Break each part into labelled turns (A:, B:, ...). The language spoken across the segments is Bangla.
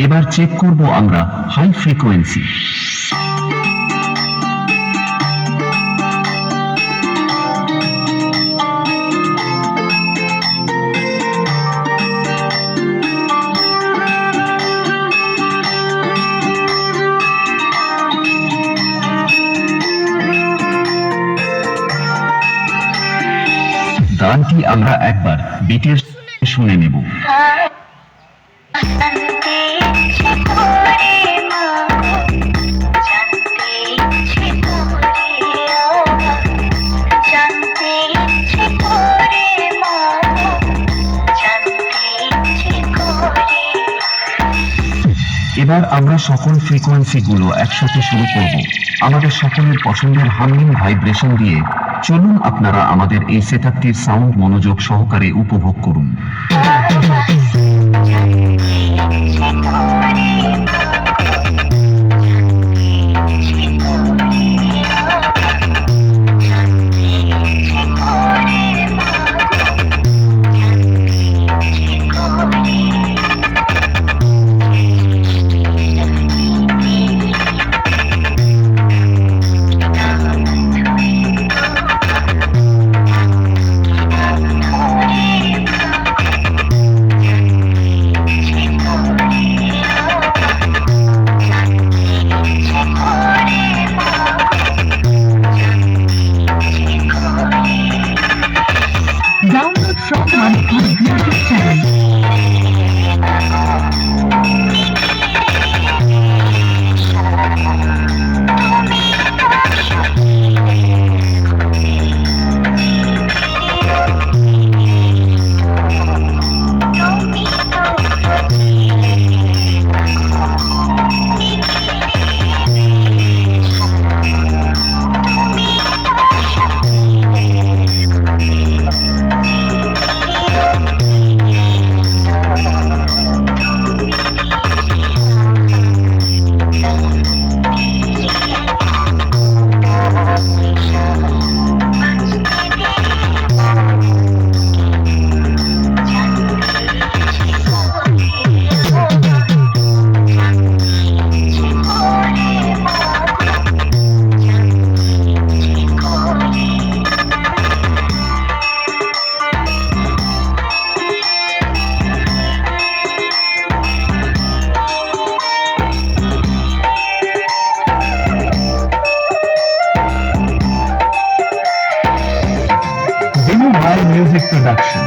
A: এবার চেক করব আমরা হাই ফ্রিকোয়েন্সি। গানটি আমরা একবার বিটের শুনে নেব। এবার আমরা সকল ফ্রিকোয়েন্সি গুলো একসাথে শুরু করব আমাদের সকলের পছন্দের হামিং ভাইব্রেশন দিয়ে। চলুন আপনারা আমাদের এই সেটআপটির সাউন্ড মনোযোগ সহকারে উপভোগ করুন।
B: Download from my YouTube channel.
A: My Music Production.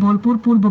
B: Bolpur Purba